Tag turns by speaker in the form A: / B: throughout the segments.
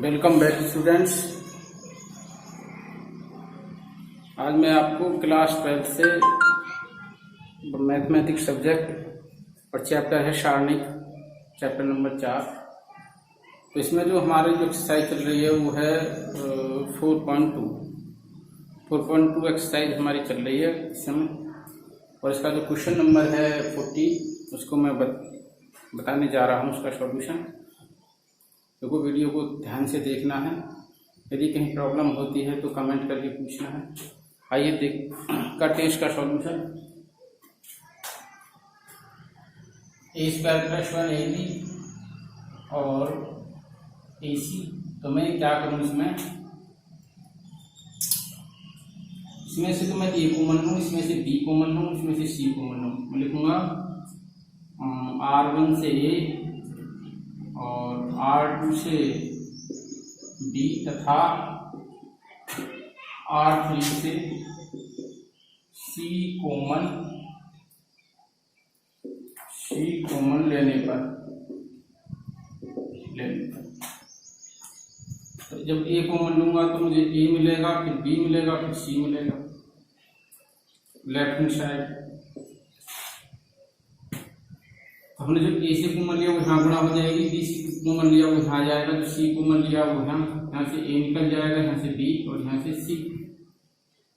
A: Welcome back students. आज मैं आपको क्लास 12 से मैथमेटिक्स सब्जेक्ट और चैप्टर है सारणिक, चैप्टर नंबर 4। तो इसमें जो हमारी जो एक्सरसाइज चल रही है वो है 4.2 एक्सरसाइज हमारी चल रही है इस समय। और इसका जो क्वेश्चन नंबर है 40 उसको मैं बताने जा रहा हूँ उसका सॉल्यूशन। देखो वीडियो को ध्यान से देखना है, यदि कहीं प्रॉब्लम होती है तो कमेंट करके पूछना है। आइए देख करते हैं इसका सॉल्यूशन। ए स्क्वायर प्लस 1ab और AC। तो मैं क्या करूँ इसमें से तो मैं A कॉमन लूँ, इसमें से B कॉमन लूँ, इसमें से C कॉमन लूँ। मैं लिखूंगा R1 से A और R2 से B तथा R3 से C कॉमन लेने पर तो जब A कॉमन लूंगा तो मुझे A मिलेगा, फिर B मिलेगा, फिर C मिलेगा लेफ्ट हैंड साइड। हमने जो ए से कॉमन लिया वो यहाँ गुणा हो जाएगी, बी से कॉमन लिया वो यहाँ जाएगा, तो सी कॉमन लिया वो यहाँ से ए निकल जाएगा, यहाँ से बी और यहाँ से सी।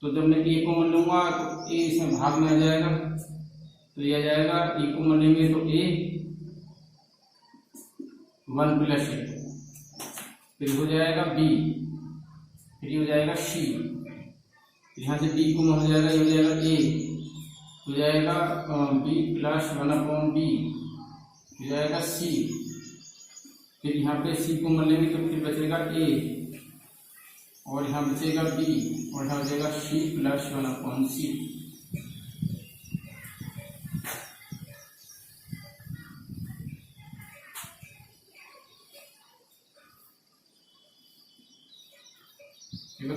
A: तो जब मैं ए कॉमन लूंगा तो ए इसमें भाग में आ जाएगा, तो यह जाएगा ए कॉमन लेंगे तो ए 1 प्लस ए, फिर हो जाएगा बी, फिर हो जाएगा सी, यहाँ से बी कॉमन हो जाएगा, ये हो जाएगा ए, हो जाएगा बी प्लस 1/b, हो जाएगा सी, फिर यहाँ पे सी को मान लेंगे तो फिर बचेगा ए और यहाँ बचेगा बी और यहाँ बचेगा सी प्लस 1/c।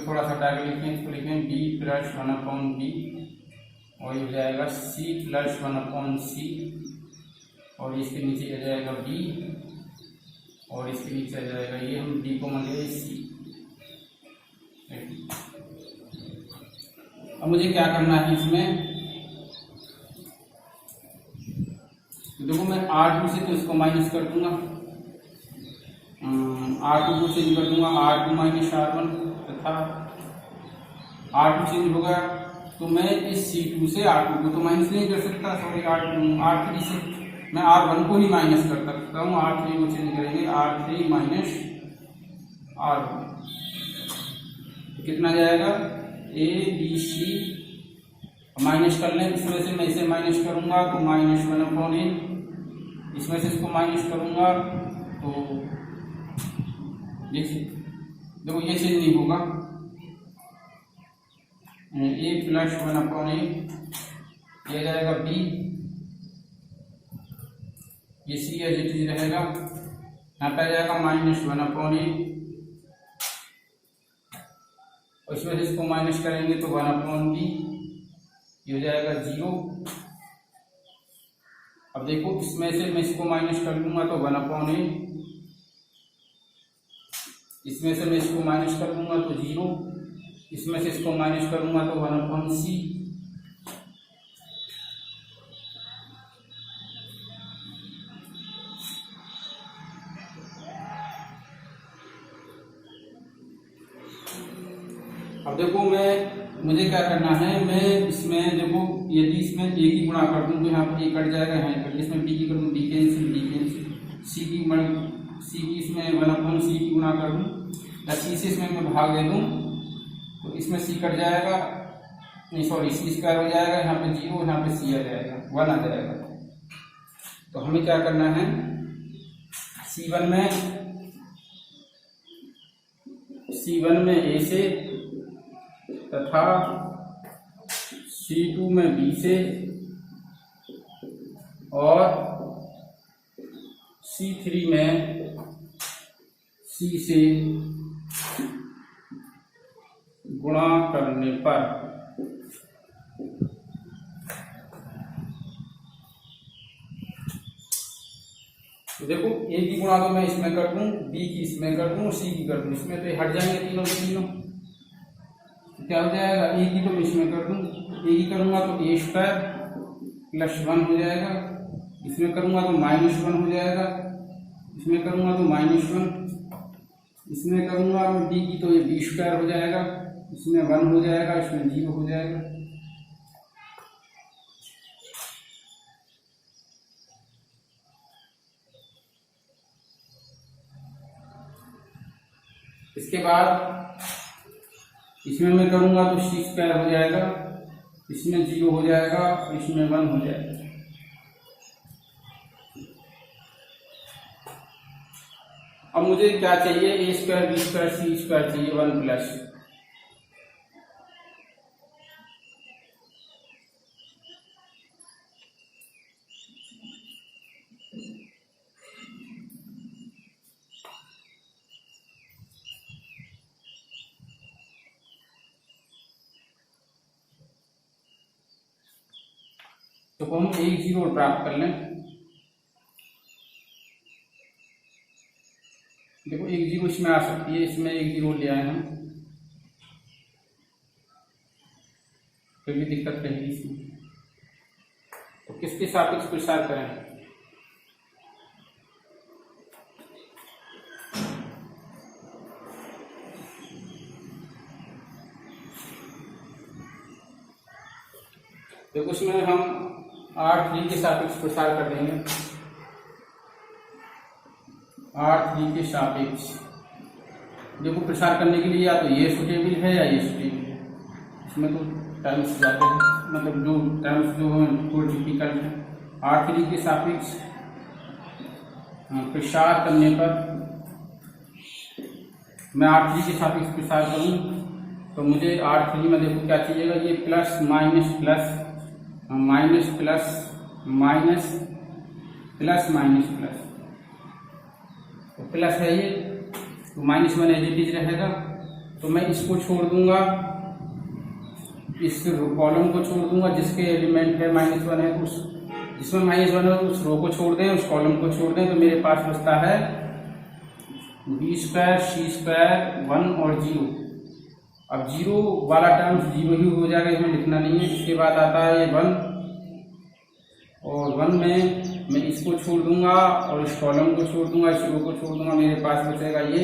A: थोड़ा सा टाइप लिखें, इसको लिखें बी प्लस 1/b और ये हो जाएगा सी प्लस 1/c और इसके नीचे आ जाएगा बी और इसके नीचे आ जाएगा ये, हम बी को मान लिया सी। अब मुझे क्या करना है इसमें, देखो मैं R2 से तो इसको माइनस कर दूंगा, R2 को चेंज कर दूंगा R2 माइनस R1 तथा R2 चेंज होगा तो मैं इस C2 से R2 को तो माइनस नहीं कर सकता, सॉरी R3 से मैं R1 को ही माइनस कर सकता हूँ। R3 को चेंज करेंगे R3 माइनस R1, कितना जाएगा A B C माइनस कर लें, इसमें से मैं इसे माइनस करूंगा तो -1/a, इसमें से इसको माइनस करूंगा तो देखो ये चेंज नहीं होगा, A प्लस 1/a, ये जाएगा B, ये सी एज इट इज रहेगा, यहाँ पे आ जाएगा -1/a और इसमें से इसको माइनस करेंगे तो 1/b, ये हो जाएगा 0। अब देखो इसमें से मैं इसको माइनस कर लूंगा तो 1/a, इसमें से मैं इसको माइनस कर लूंगा तो 0, इसमें से इसको माइनस करूंगा तो 1/c। अब देखो मुझे क्या करना है, मैं इसमें देखो यदि इसमें ए की गुणा कर दूं तो यहाँ पर ए कट जाएगा, यहाँ कट, इसमें बी की कर दूं बी कैंसिल, सी की इसमें 1/c की गुणा कर दूं या सी से इसमें मैं भाग दे दूं तो इसमें सी कट जाएगा, नहीं सॉरी सी स्क्वायर हो जाएगा, यहाँ पे 0, यहाँ पे सी आ जाएगा, 1 आ जाएगा। तो हमें क्या करना है, C1 में A से तथा C2 में B से और C3 में C से गुणा करने पर तो देखो ए की गुणा तो मैं इसमें कर दूं, बी की इसमें कर दूं, सी की कर दूं, इसमें तो हट जाएंगे तीनों तीनों। तो क्या हो जाएगा, ए की तो मैं इसमें कर दूं, ए की करूंगा तो ए स्क्वायर प्लस 1 हो जाएगा, इसमें करूंगा तो -1 हो जाएगा, इसमें करूंगा तो -1, इसमें करूंगा डी की तो ये बी स्क्वायर हो जाएगा, इसमें 1 हो जाएगा, इसमें 0 हो जाएगा। इसके बाद इसमें मैं करूंगा तो सी स्क्वायर हो जाएगा, इसमें 0 हो जाएगा, इसमें 1 हो जाएगा। अब मुझे क्या चाहिए, ए स्क्वायर बी स्क्वायर सी स्क्वायर चाहिए 1 प्लस। तो हम 1 0 प्राप्त कर लें। देखो 1 0 इसमें आ सकती है, इसमें 1 0 ले आए हम, फिर भी दिक्कत रहेगी इसमें। तो किसके सापेक्ष प्रसार करें, देखो उसमें हम R3 के सापेक्ष प्रसार कर देंगे, R3 के सापेक्ष। देखो प्रसार करने के लिए या तो ये सुटेबल है या ये सुटेबल है, इसमें तो टर्म्स जाते हैं, मतलब जो टर्म्स जो हैं थोड़ी डिफिकल्ट है। R3 के सापेक्ष प्रसार करने पर मैं R3 के सापेक्ष प्रसार करूं तो मुझे R3 में देखो क्या चाहिएगा, ये plus minus plus minus plus minus plus minus plus, तो प्लस है ये, तो -1 एज इट इज रहेगा। तो मैं इसको छोड़ दूंगा, इस कॉलम को छोड़ दूंगा जिसके एलिमेंट है -1 है, उस जिसमें -1 है उस रो को छोड़ दें, उस कॉलम को छोड़ दें, तो मेरे पास बचता है बी स्क्वायर सी स्क्वायर 1 और 0। अब 0 वाला टर्म 0 ही हो जाएगा, इसमें लिखना नहीं है। इसके बाद आता है ये 1, और 1 में मैं इसको छोड़ दूंगा और इस कॉलम को छोड़ दूंगा, इस रो को छोड़ दूंगा, मेरे पास बचेगा ये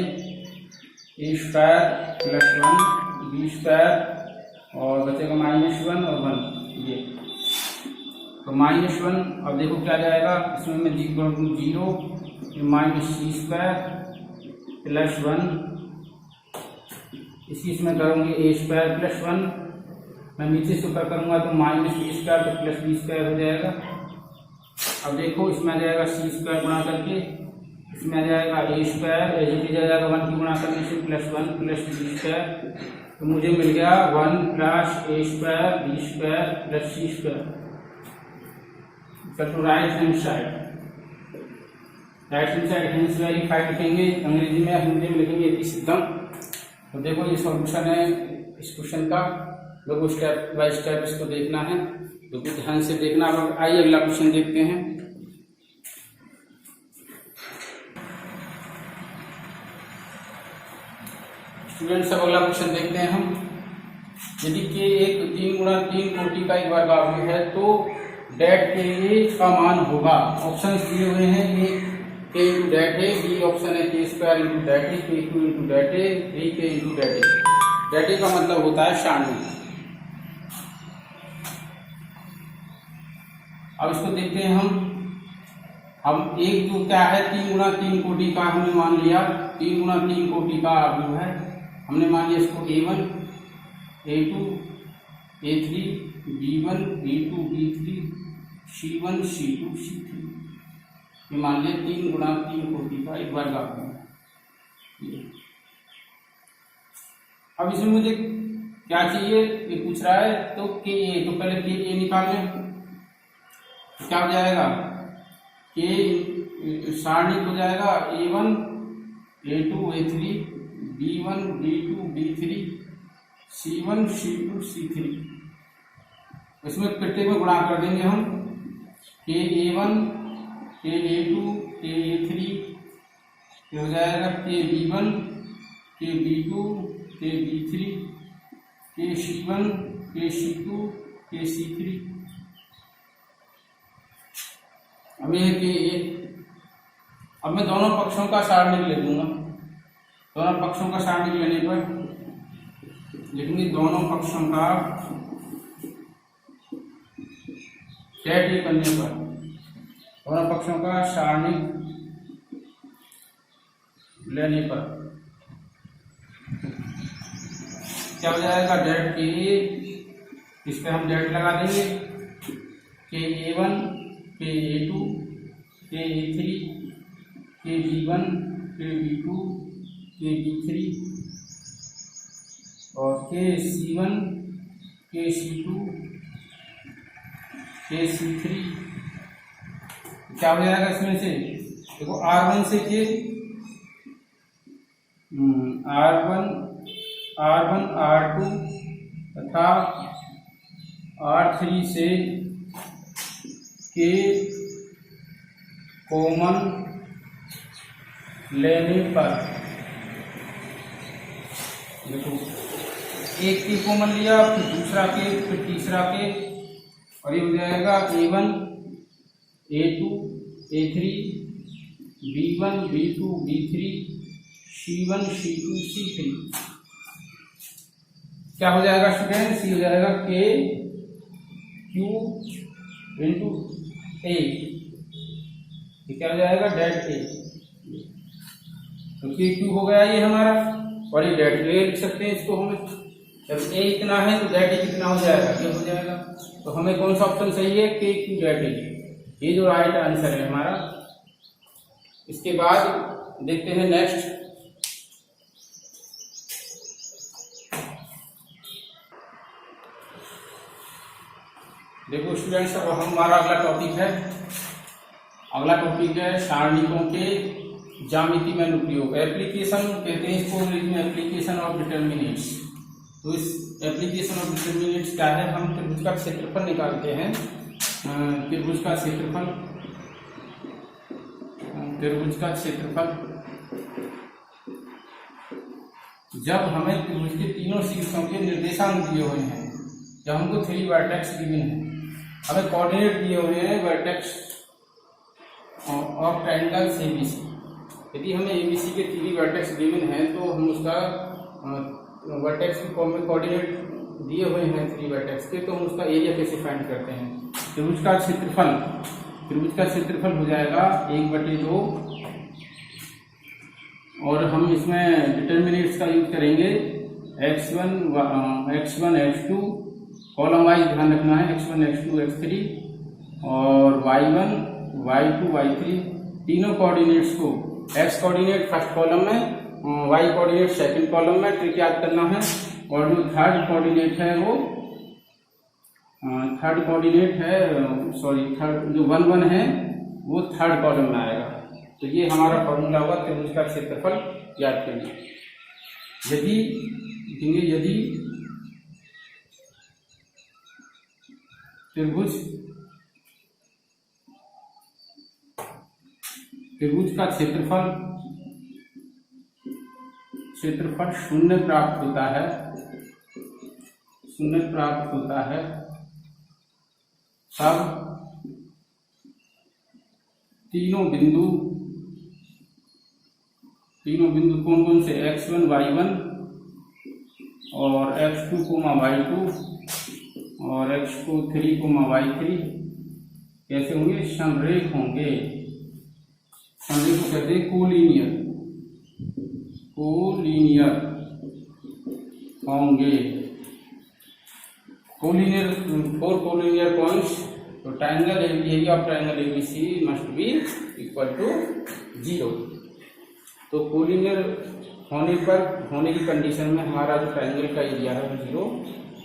A: ए स्क्वायर प्लस 1 बी स्क्वायर और बचेगा -1 और 1 ये, तो -1। अब देखो क्या जाएगा, इसमें मैं 0 माइनस सी स्क्वायर प्लस 1, इसी इसमें करूँगी ए स्क्वायर प्लस 1, मैं नीचे से ऊपर करूँगा तो माइनस बी स्क्वायर तो प्लस बी स्क्वायर हो जाएगा। अब देखो इसमें आ जाएगा सी स्क्वायर गुणा करके, इसमें आ जाएगा ए स्क्वायर एज इट इज आ जाएगा 1 की गुणा करने से प्लस 1 प्लस बी स्क्वायर, तो मुझे मिल गया 1 plus A square B square plus C square. To right hand side, right hand side hence verified लिखेंगे, अंग्रेजी में हिंदी में लिखेंगे इति सिद्धम। तो देखो ये सॉल्यूशन है इस क्वेश्चन का, लोगों स्टेप बाय स्टेप इसको देखना है, तो ध्यान से देखना। अब आइए अगला क्वेश्चन देखते हैं। स्टूडेंट्स अब अगला क्वेश्चन देखते हैं हम। यदि के एक 3 गुणा 3 कोटि का एक वर्गावली है तो डेट के ए का मान होगा। ऑप्शन दिए हुए हैं, ए के इंटू डेट ए, बी ऑप्शन है के स्क्वायर इंटू डेट ए, के क्यू इंटू डेट ए, थ्री के इंटू डेट ए। डेट ए का मतलब होता है 96। अब इसको देखते हैं हम एक जो क्या है 3 गुणा 3 कोटि का हमने मान लिया, 3 गुणा 3 कोटि का जो है हमने मान लिया इसको A1 A2 A3 B1 B2 B3 C1 C2 C3, ये मान लिया 3 गुणा 3 कोटि का एक वर्गावली। अब इसमें मुझे क्या चाहिए, ये पूछ रहा है, तो के ए, तो पहले के ए निकाल लें, क्या हो जाएगा, के सारणी हो जाएगा A1 A2 A3 B1 B2 B3 C1 C2 C3। इसमें प्रत्येक में गुणा कर देंगे हम, के A1 के A2 के A3 ये हो जाएगा के B1 के B2 के B3 के C1 के C2 के C3। अब मैं दोनों पक्षों का सारणिक ले लूंगा। दोनों पक्षों का सारणिक लेने पर लिखूंगी दोनों पक्षों का डेट ए करने पर, दोनों पक्षों का सारणिक लेने पर क्या हो जाएगा, डेट ए, इस पर हम डेट लगा देंगे के A1 के A2 के A3 के B1 के B2 के B3 और के C1 के C2 के C3। क्या हो जाएगा इसमें से, देखो R1 से के R1 R2 तथा R3 से के कॉमन लेने पर, देखो एक के कॉमन लिया, फिर दूसरा के, फिर तीसरा के, और ये हो जाएगा A1 A2 A3 B1 B2 B3 C1 C2 C3। क्या हो जाएगा स्टूडेंट्स, ये हो जाएगा के क्यू इंटू ए, क्या हो जाएगा डेट ए। तो के क्यू हो गया ये हमारा, और ये डेट ए लिख सकते हैं इसको हमें। जब ए इतना है तो डेट ए कितना हो जाएगा, ये हो जाएगा। तो हमें कौन सा ऑप्शन सही है, के क्यू डेट ए, ये जो राइट आंसर है हमारा। इसके बाद देखते हैं नेक्स्ट। देखो स्टूडेंट्स, अब हमारा अगला टॉपिक है सारणिकों के ज्यामिति में अनुप्रयोग। एप्लीकेशन कहते हैं इसको अंग्रेजी में, एप्लीकेशन ऑफ डिटर्मिनेंट्स। तो इस एप्लीकेशन ऑफ डिटर्मिनेंट्स क्या है, हम त्रिभुज का क्षेत्रफल निकालते हैं। त्रिभुज का क्षेत्रफल जब हमें त्रिभुज के तीनों शीर्षों के निर्देशांक दिए हुए हैं, जब हमको 3 वर्टेक्स गिवन है, हमें कोऑर्डिनेट दिए हुए हैं वर्टेक्स ऑफ ट्रायंगल एबीसी। यदि हमें एबीसी के 3 वर्टेक्स गिवन है तो हम उसका वर्टेक्स के फॉर्म में कोऑर्डिनेट दिए हुए हैं 3 वर्टेक्स के, तो हम उसका एरिया कैसे फाइंड करते हैं। त्रिभुज का क्षेत्रफल हो जाएगा 1/2, और हम इसमें डिटर्मिनेंट्स का यूज करेंगे x1 x2, कॉलम वाइज ध्यान रखना है, x1 x2 x3, और y1 y2 y3, तीनों कोऑर्डिनेट्स को x कोऑर्डिनेट फर्स्ट कॉलम में, y कोऑर्डिनेट सेकंड कॉलम में ट्रिक याद करना है, और जो थर्ड कोऑर्डिनेट है वो जो 1 1 है वो थर्ड कॉलम में आएगा। तो ये हमारा फॉर्मूला होगा त्रिभुज का क्षेत्रफल याद करिए। यदि त्रिभुज का क्षेत्रफल शून्य प्राप्त होता है तब तीनों बिंदु कौन कौन से, x1 y1 और x2 y2 और x3 y3 कैसे होंगे, समरेख होंगे। समरेख को कहते हैं कोलिनियर होंगे। फोर कोलिनियर पॉइंट्स, तो triangle area of triangle ABC must be equal to 0। तो कोलिनियर होने की कंडीशन में हमारा जो ट्रायंगल का एरिया है वो 0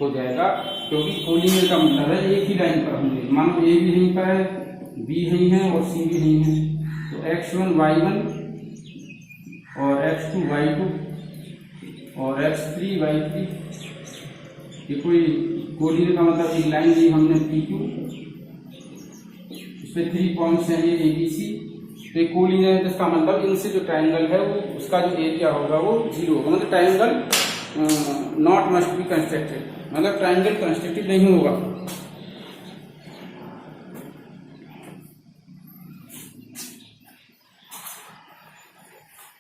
A: हो जाएगा, क्योंकि कोलिनियर का मतलब है एक ही लाइन पर होंगे। मान लो ए भी यहीं पर है, बी यहीं है और सी भी यहीं है, तो x1 y1 और x2 y2 और x3 y3, ये कोई कोलिनियर का मतलब एक लाइन ली हमने PQ, इसमें 3 पॉइंट्स हैं ये ABC, तो ये कोलिनियर है, तो इसका मतलब इनसे जो ट्राइंगल है वो उसका जो एरिया होगा वो 0 होगा, मतलब triangle not must be constructed, मतलब ट्राइंगल कंस्ट्रक्टेड नहीं होगा।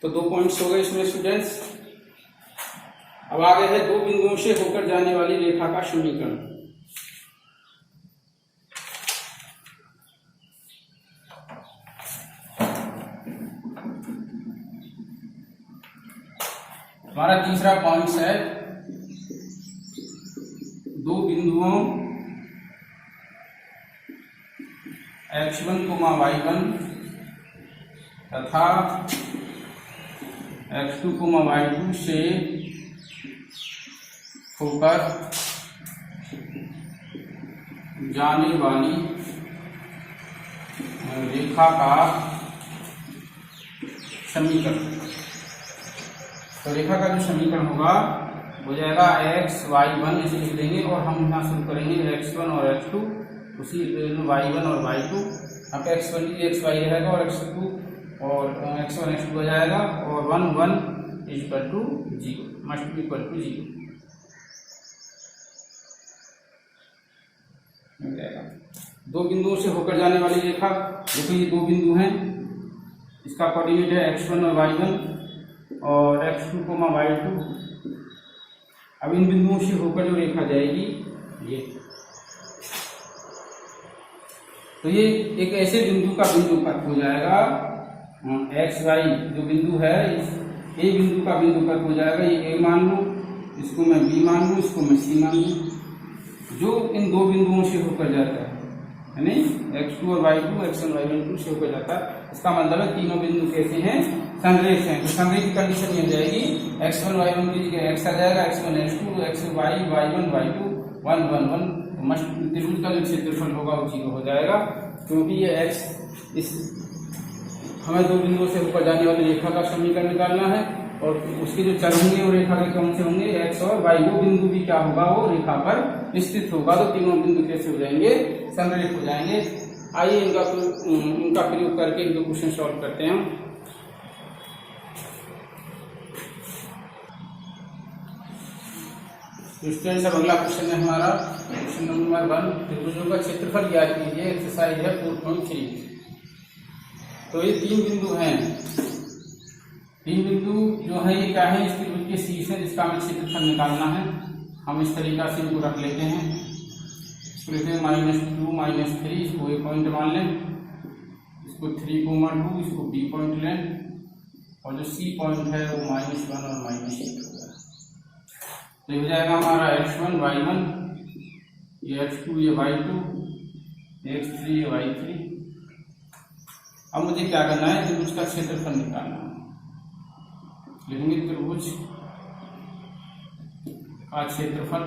A: तो 2 पॉइंट्स हो गए इसमें स्टूडेंट्स। अब आगे है 2 बिंदुओं से होकर जाने वाली रेखा का समीकरण। हमारा तीसरा पॉइंट है 2 बिंदुओं x1, y1 तथा x2, y2 से होकर जाने वाली रेखा का समीकरण। तो रेखा का जो समीकरण होगा हो जाएगा x, y1 इसे लिख देंगे और हम यहाँ शुरू करेंगे x1 और x2, उसी y1 और y2। यहाँ पे x1 xy रहेगा और x2 और x1 x2 हो जाएगा और 1 1 equal to 0, must be equal to 0 मिल जाएगा। 2 बिंदुओं से होकर जाने वाली रेखा, देखो ये 2 बिंदु हैं, इसका कोऑर्डिनेट है x1 और y1 और x2, y2। अब इन बिंदुओं से होकर जो रेखा जाएगी ये, तो ये एक ऐसे बिंदु का बिंदु पथ हो जाएगा, एक्स वाई जो बिंदु है इस ए बिंदु का बिंदु पथ हो जाएगा। ये ए मान लो, इसको मैं बी मान लूँ, इसको मैं सी मान लूँ, जो इन 2 बिंदुओं से होकर जाता है, यानी x2 और y2 x1 y1 से होकर जाता है। इसका मतलब है तीनों बिंदु कैसे हैं, संरेख हैं। तो संरेख की कंडीशन ये जाएगी x1 y1 की जगह x आ जाएगा, x1 x2 xy y1 y2 1 1 1। Must त्रिभुज का जो क्षेत्रफल होगा वो 0 हो जाएगा, क्योंकि ये x इस हमें 2 बिंदुओं से होकर जाने वाली रेखा का समीकरण निकालना है और उसके जो चर होंगे वो रेखा के कौन से होंगे, x और y। वो बिंदु भी क्या होगा, वो रेखा पर स्थित होगा। तो तीनों बिंदु कैसे हो जाएंगे, संरेख हो जाएंगे। आइए इनका प्रयोग करके इनको क्वेश्चन सॉल्व करते हैं। स्टूडेंट्स अब अगला क्वेश्चन है हमारा क्वेश्चन नंबर 1, त्रिभुजों का क्षेत्रफल ज्ञात कीजिए। एक्सरसाइज है 4.3। तो ये 3 बिंदु हैं, 3 बिंदु जो है ये क्या है, इस त्रिभुज के शीर्ष है जिसका हमें क्षेत्रफल निकालना है। हम इस तरीका से इनको रख लेते हैं, इसको लेते हैं -2 -3, इसको ए पॉइंट मान लें, इसको 3, 2, इसको बी पॉइंट लें और जो सी पॉइंट है वो -1 और -8 होगा। तो हो जाएगा हमारा x1 y1, ये x2 ये y2, x3 ये y3। अब मुझे क्या करना है, त्रिभुज का क्षेत्रफल निकालना है। लिखेंगे त्रिभुज का क्षेत्रफल,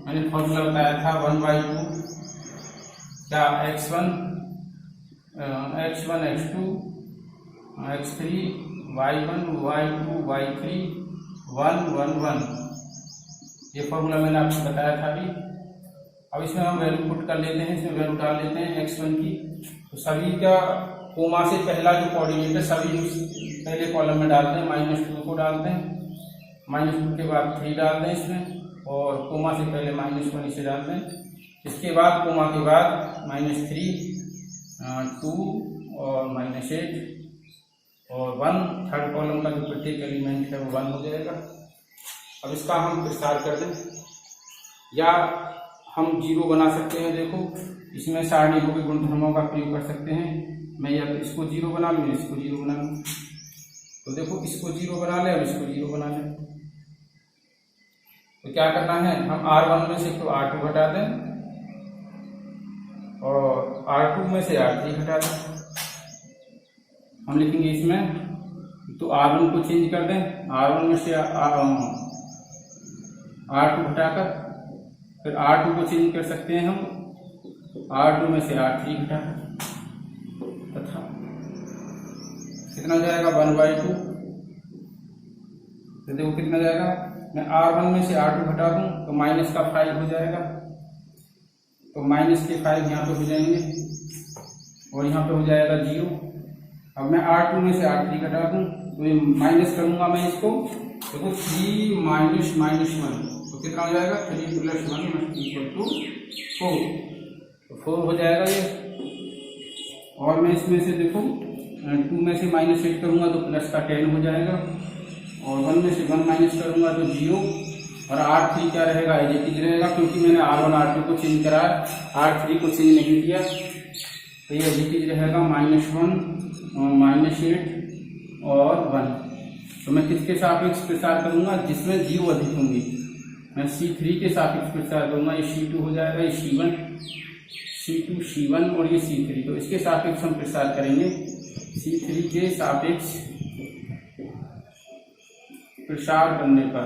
A: मैंने फॉर्मूला बताया था 1/2 क्या x1 x2 x3 y1 y2 y3 1 1 1। ये फॉर्मूला मैंने आपको बताया था अभी। अब इसमें हम वैल्यू पुट कर लेते हैं, इसमें वैल्यू डाल लेते हैं x1 की। तो सभी का कोमा से पहला जो कोऑर्डिनेट है सभी पहले कॉलम में डालते हैं, -2 को डालते हैं, -2 के बाद 3 डालते हैं इसमें और कोमा से पहले -1 इसे डालते हैं। इसके बाद कोमा के बाद -3 2 और -8 और 1, थर्ड कॉलम का जो प्रत्येक एलिमेंट है वो 1 हो जाएगा। अब इसका हम विस्तार कर दें या हम 0 बना सकते हैं। देखो इसमें सारणिकों के गुणधर्मों का प्रयोग कर सकते हैं। मैं या तो इसको 0 बना लूँ, इसको 0 बना लूँ। तो देखो इसको 0 बना लें और इसको 0 बना लें। तो क्या करना है, हम R1 में से तो R2 घटा दें और R2 में से R3 घटा दें। हम लिखेंगे इसमें तो R1 को चेंज कर दें, R1 में से R2 घटाकर, फिर R2 को चेंज कर सकते हैं हम, R2 में से R3 घटाकर, तथा कितना जाएगा 1/2। तो देखो कितना जाएगा, मैं R1 में से R2 घटा दूं तो -5 हो जाएगा। तो -5 यहाँ पे हो जाएंगे और यहाँ पे हो जाएगा 0। अब मैं R2 में से R3 घटा दूं तो ये माइनस करूंगा मैं इसको, देखो 3 माइनस माइनस 1 तो कितना हो जाएगा 3 प्लस 1 इक्वल टू 4, तो 4 हो जाएगा ये। और मैं इसमें से देखो 2 में से माइनस 8 करूंगा तो प्लस का 10 हो जाएगा, और 1 में से 1 माइनस करूंगा तो 0, और R3 क्या रहेगा एज इट इज रहेगा, क्योंकि मैंने R1 R2 को चेंज करा, R3 को चेंज नहीं किया, तो ये एज इट इज रहेगा -1 -8 और 1। तो मैं किसके सापेक्ष प्रसार करूंगा, जिसमें 0 अधिक होंगे, मैं C3 के सापेक्ष प्रसार करूंगा, ये C2 हो जाएगा, ये C2 C1 और ये C3, तो इसके सापेक्ष हम प्रसार करेंगे। C3 के सापेक्ष प्रसार करने पर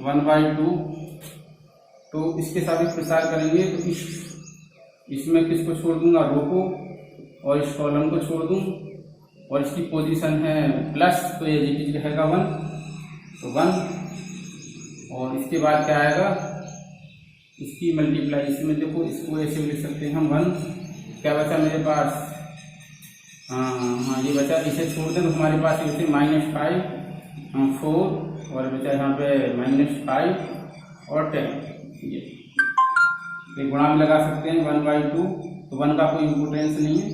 A: 1/2, तो इसके सापेक्ष प्रसार करेंगे तो इसमें किसको छोड़ दूंगा, रो को, और इस कॉलम को छोड़ दूं, और इसकी पोजीशन है प्लस, तो ये जी रहेगा 1, तो 1, और इसके बाद क्या आएगा, इसकी मल्टीप्लाई, इसमें देखो इसको ऐसे लिख सकते हैं हम 1, क्या बचा मेरे पास, हाँ ये बचा, इसे छोड़ दें तो हमारे पास ये -5 4, और बचा यहाँ पे -5 और 10, ये गुणा में लगा सकते हैं 1/2, तो 1 का कोई इम्पोर्टेंस नहीं है,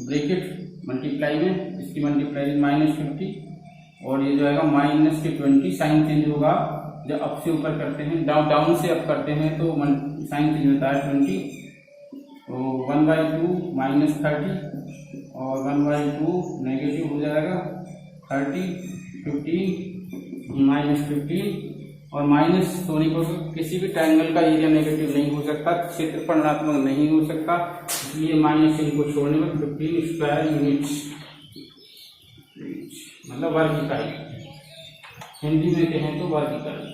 A: ब्रैकेट मल्टीप्लाई में इसकी मल्टीप्लाई -50, और ये जो आएगा -20, साइन चेंज होगा जब अप से ऊपर करते हैं, डाउन से अप करते हैं तो साइन चेंज होता है 20, तो 1/2 -30 और 1/2 नेगेटिव हो जाएगा 30, 15 -15, और माइनस सोनी को किसी भी ट्रायंगल का एरिया नेगेटिव नहीं हो सकता, क्षेत्रफल ऋणात्मक नहीं हो सकता, इसलिए माइनस इनको छोड़ने में 15 स्क्वायर यूनिट्स, मतलब वर्ग इकाई, हिंदी में कहें तो वर्ग इकाई,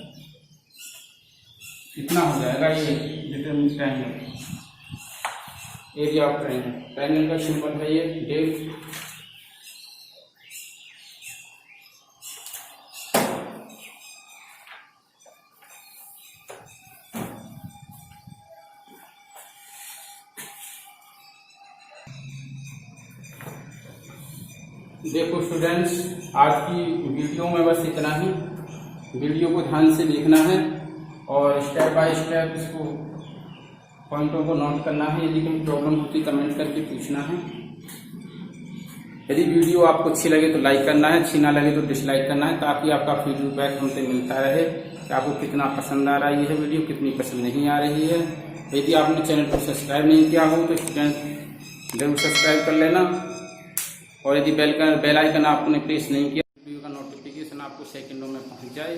A: इतना हो जाएगा ये determinant triangle, area of triangle. Triangle का सिंबल है ये डेल। देखो स्टूडेंट्स, आज की वीडियो में बस इतना ही। वीडियो को ध्यान से देखना है और स्टेप बाय स्टेप इसको पॉइंटों को नोट करना है। यदि कोई प्रॉब्लम होती कमेंट करके पूछना है। यदि वीडियो आपको अच्छी लगे तो लाइक करना है, अच्छी ना लगे तो डिसलाइक करना है, ताकि आपका फीडबैक हमसे मिलता रहे कि आपको कितना पसंद आ रही है वीडियो, कितनी पसंद नहीं आ रही है। यदि आपने चैनल को सब्सक्राइब नहीं किया हो तो स्टूडेंट जरूर सब्सक्राइब कर लेना, और यदि बेल आइकन आपने प्रेस नहीं किया, वीडियो का नोटिफिकेशन आपको सेकंडों में पहुंच जाए।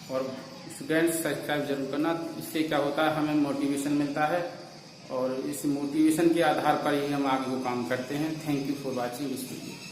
A: और स्टूडेंट्स सब्सक्राइब जरूर करना, इससे क्या होता है हमें मोटिवेशन मिलता है, और इस मोटिवेशन के आधार पर ही हम आगे को काम करते हैं। Thank you for watching this video.